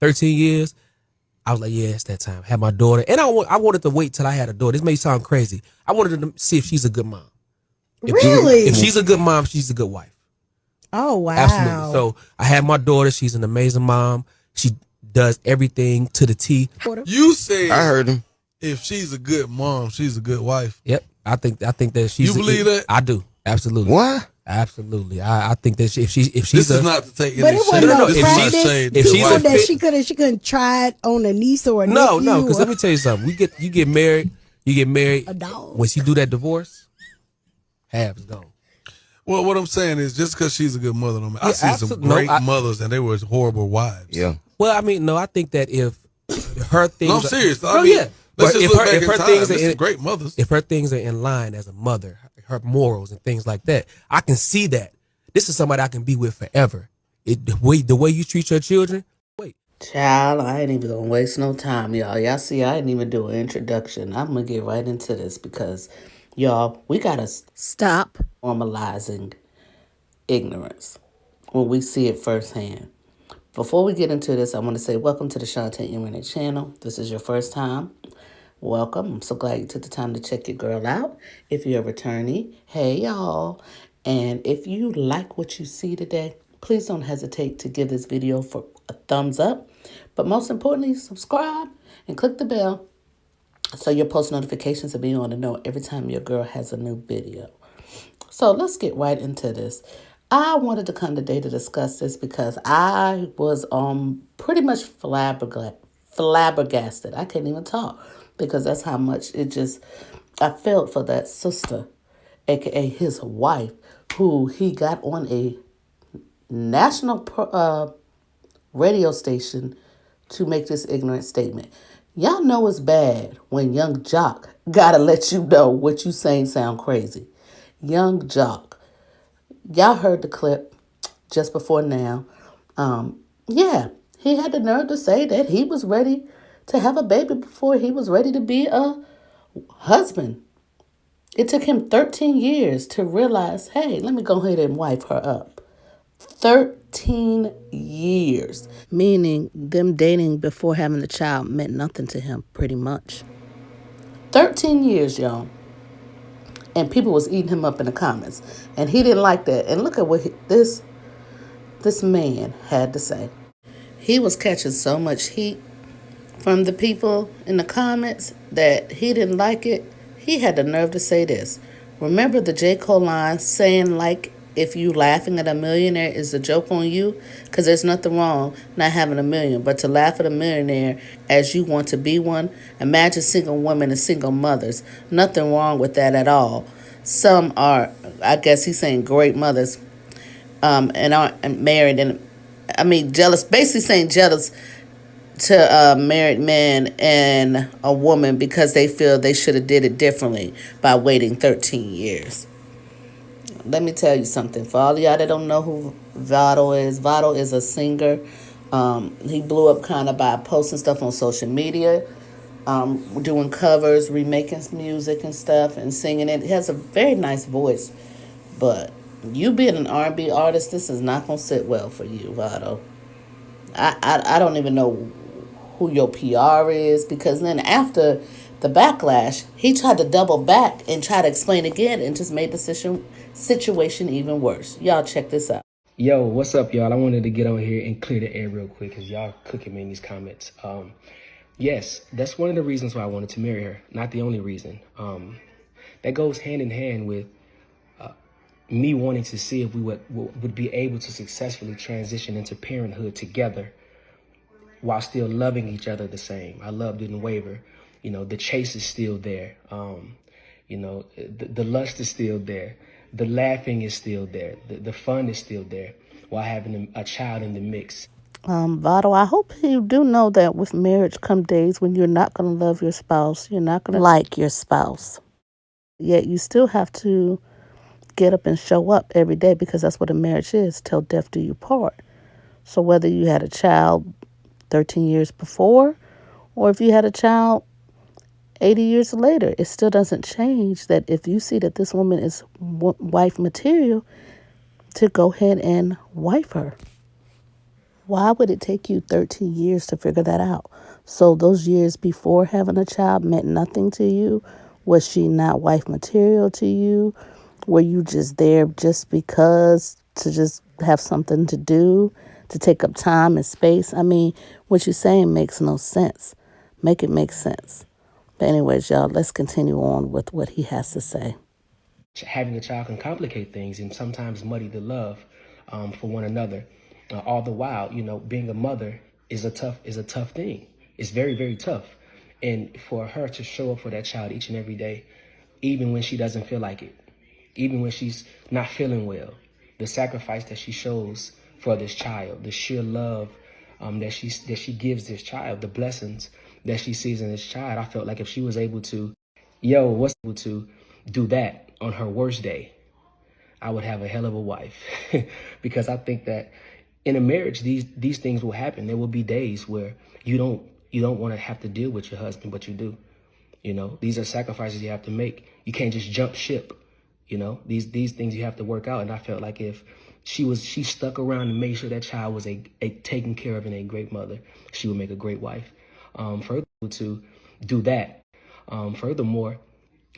13 years. I was like, yeah, it's that time. Had my daughter, and I wanted to wait till I had a daughter. This may sound crazy. I wanted to see if she's a good mom. If Really? she's a good mom, she's a good wife. Oh, Absolutely. wow. So I had my daughter. She's an amazing mom. She does everything to the T. You said I heard him. if she's a good mom, she's a good wife. Yep. I think that she's. You believe that? I do. Absolutely. What? Absolutely. I think that if she's This is not to take But any it shade. wasn't no This is not practice. shade if to she's the a wife. that she couldn't try it on a niece or a no, nephew. because let me tell you something. You get married. A dog. Once you do that divorce, half is gone. Well, what I'm saying is just because she's a good mother, don't mean I Yeah, see some great mothers and they were horrible wives. Yeah. Well, I mean, no, I think that if her things, No, I'm serious. No, I mean, yeah. let's But just look back in time. There's some great mothers. If her things are in line as a mother, her morals and things like that, I can see that. This is somebody I can be with forever. The way you treat your children. Wait. Child, I ain't even gonna waste no time, y'all. Y'all see, I didn't even do an introduction. I'm gonna get right into this because, y'all, we gotta Stop. normalizing ignorance when we see it firsthand. Before we get into this, I want to say welcome to the Shantae Internet channel. This is your first time. Welcome. I'm so glad you took the time to check your girl out. If you're a returnee, hey y'all. And if you like what you see today, please don't hesitate to give this video for a thumbs up. But most importantly, subscribe and click the bell so your post notifications will be on to know every time your girl has a new video. So let's get right into this. I wanted to come today to discuss this because I was pretty much flabbergasted. I can't even talk because that's how much I felt for that sister, aka his wife, who he got on a national radio station to make this ignorant statement. Y'all know it's bad when young Jock gotta let you know what you saying sound crazy. Young Jock. Y'all heard the clip just before now. Yeah, he had the nerve to say that he was ready to have a baby before he was ready to be a husband. It took him 13 years to realize, hey, let me go ahead and wife her up. 13 years. Meaning them dating before having the child meant nothing to him, pretty much. 13 years, y'all. And people was eating him up in the comments. And he didn't like that. And look at what this man had to say. He was catching so much heat from the people in the comments that he didn't like it. He had the nerve to say this. Remember the J. Cole line saying, like, if you laughing at a millionaire is a joke on you? Because there's nothing wrong not having a million. But to laugh at a millionaire as you want to be one, imagine single women and single mothers. Nothing wrong with that at all. Some are, I guess he's saying, great mothers and aren't married. And I mean, jealous, basically saying jealous to a married man and a woman because they feel they should have did it differently by waiting 13 years. Let me tell you something. For all of y'all that don't know who Vedo is a singer. He blew up kind of by posting stuff on social media, doing covers, remaking music and stuff, and singing it. He has a very nice voice, but you being an R&B artist, this is not gonna sit well for you, Vedo. I don't even know who your PR is, because then after the backlash, he tried to double back and try to explain again and just made the situation even worse. Y'all check this out. Yo, what's up, y'all? I wanted to get on here and clear the air real quick because y'all cooking me in these comments. Yes, that's one of the reasons why I wanted to marry her. Not the only reason. That goes hand in hand with me wanting to see if we would be able to successfully transition into parenthood together while still loving each other the same. Our love didn't waver. You know, the chase is still there. You know, the lust is still there. The laughing is still there. The fun is still there while having a child in the mix. Vado, I hope you do know that with marriage come days when you're not going to love your spouse. You're not going to like your spouse. Yet you still have to get up and show up every day because that's what a marriage is, till death do you part. So whether you had a child 13 years before or if you had a child 80 years later, it still doesn't change that if you see that this woman is wife material, to go ahead and wife her. Why would it take you 13 years to figure that out? So those years before having a child meant nothing to you? Was she not wife material to you? Were you just there just because to just have something to do, to take up time and space? I mean, what you're saying makes no sense. Make it make sense. But anyways, y'all, let's continue on with what he has to say. Having a child can complicate things and sometimes muddy the love for one another. All the while, being a mother is a tough thing. It's very, very tough. And for her to show up for that child each and every day, even when she doesn't feel like it, even when she's not feeling well, the sacrifice that she shows for this child, the sheer love that she gives this child, the blessings that she sees in this child, I felt like if she was able to, what's able to do that on her worst day, I would have a hell of a wife. Because I think that in a marriage, these things will happen. There will be days where you don't want to have to deal with your husband, but you do. These are sacrifices you have to make. You can't just jump ship. These things you have to work out. And I felt like if she stuck around and made sure that child was a taken care of and a great mother, she would make a great wife. Further to do that. Furthermore,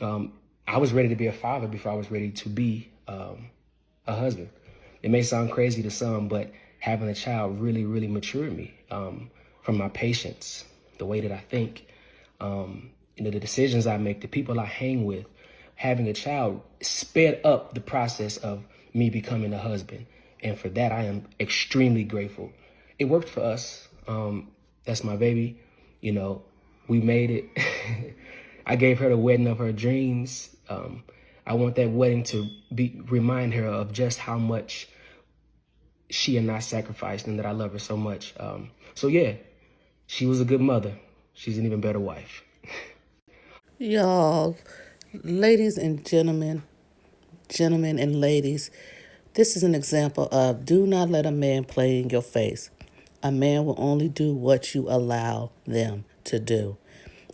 I was ready to be a father before I was ready to be a husband. It may sound crazy to some, but having a child really, really matured me from my patience, the way that I think, the decisions I make, the people I hang with. Having a child sped up the process of me becoming a husband. And for that, I am extremely grateful. It worked for us. That's my baby. We made it. I gave her the wedding of her dreams. I want that wedding to remind her of just how much she and I sacrificed and that I love her so much. So yeah, she was a good mother. She's an even better wife. Y'all, ladies and gentlemen and ladies, this is an example of do not let a man play in your face. A man will only do what you allow them to do.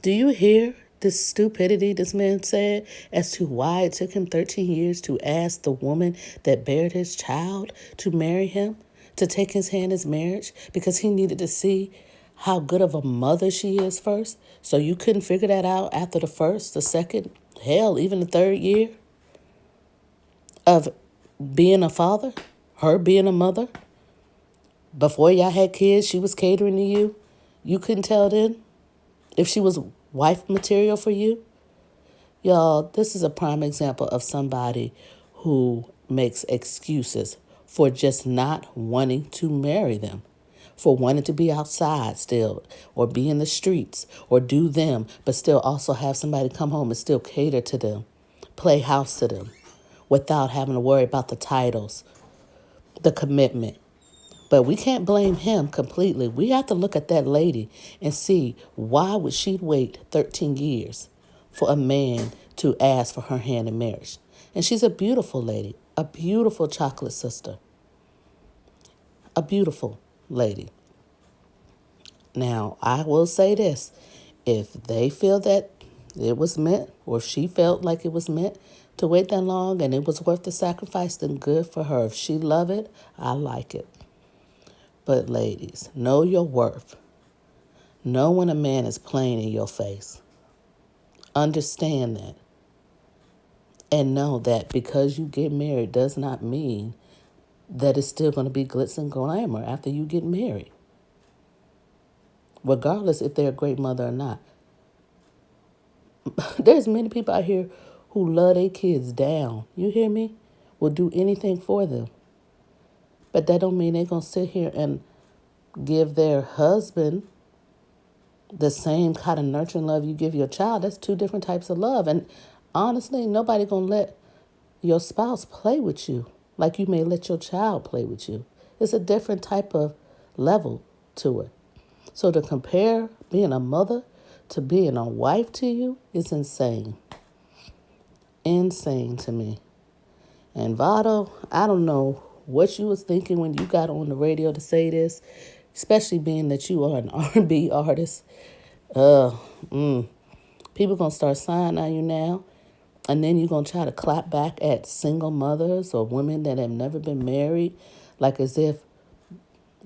Do you hear this stupidity this man said as to why it took him 13 years to ask the woman that bared his child to marry him, to take his hand in marriage, because he needed to see how good of a mother she is first? So you couldn't figure that out after the first, the second, hell, even the third year of being a father, her being a mother? Before y'all had kids, she was catering to you. You couldn't tell then if she was wife material for you? Y'all, this is a prime example of somebody who makes excuses for just not wanting to marry them, for wanting to be outside still, or be in the streets, or do them, but still also have somebody come home and still cater to them, play house to them, without having to worry about the titles, the commitment. But we can't blame him completely. We have to look at that lady and see why would she wait 13 years for a man to ask for her hand in marriage. And she's a beautiful lady, a beautiful chocolate sister, a beautiful lady. Now, I will say this. If they feel that it was meant, or if she felt like it was meant to wait that long and it was worth the sacrifice, then good for her. If she love it, I like it. But ladies, know your worth. Know when a man is playing in your face. Understand that. And know that because you get married does not mean that it's still going to be glitz and glamour after you get married. Regardless if they're a great mother or not. There's many people out here who love their kids down. You hear me? Will do anything for them. But that don't mean they're going to sit here and give their husband the same kind of nurturing love you give your child. That's two different types of love. And honestly, nobody going to let your spouse play with you like you may let your child play with you. It's a different type of level to it. So to compare being a mother to being a wife to you is insane. Insane to me. And Vado, I don't know what you was thinking when you got on the radio to say this, especially being that you are an R&B artist. People gonna start signing on you now, and then you're gonna try to clap back at single mothers or women that have never been married, like as if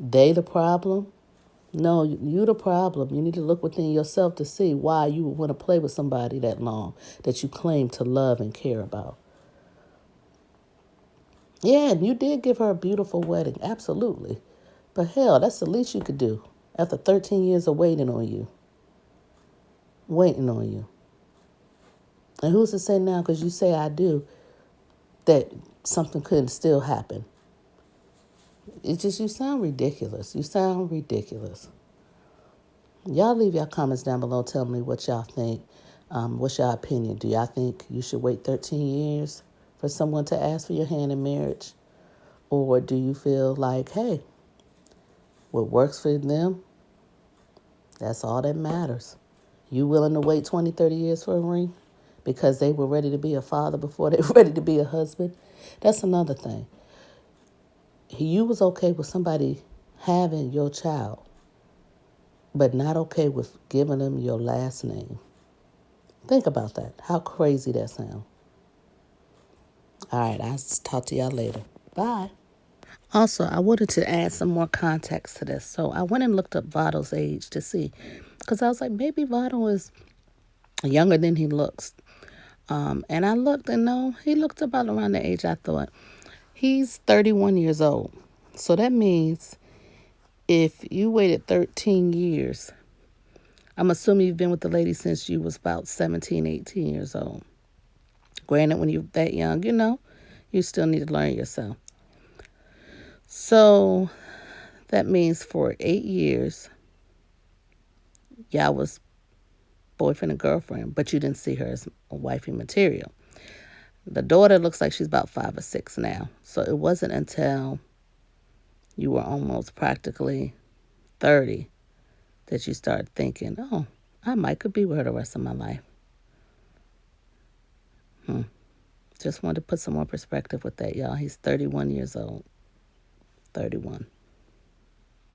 They the problem? No, you the problem. You need to look within yourself to see why you would want to play with somebody that long that you claim to love and care about. Yeah, and you did give her a beautiful wedding, absolutely. But hell, that's the least you could do after 13 years of waiting on you. Waiting on you. And who's to say now, because you say I do, that something couldn't still happen? It's just, you sound ridiculous. You sound ridiculous. Y'all leave your comments down below. Tell me what y'all think. What's your opinion? Do y'all think you should wait 13 years for someone to ask for your hand in marriage? Or do you feel like, hey, what works for them, that's all that matters? You willing to wait 20, 30 years for a ring because they were ready to be a father before they were ready to be a husband? That's another thing. You was okay with somebody having your child, but not okay with giving them your last name. Think about that. How crazy that sounds. All right, I'll talk to y'all later. Bye. Also, I wanted to add some more context to this. So I went and looked up Vado's age to see, because I was like, maybe Vado is younger than he looks. And I looked, and no, he looked about around the age I thought. He's 31 years old. So that means if you waited 13 years, I'm assuming you've been with the lady since you was about 17, 18 years old. Granted, when you're that young, you still need to learn yourself. So that means for 8 years, y'all was boyfriend and girlfriend, but you didn't see her as a wifey material. The daughter looks like she's about 5 or 6 now. So it wasn't until you were almost practically 30 that you started thinking, oh, I might could be with her the rest of my life. Just wanted to put some more perspective with that, y'all. He's 31 years old. 31.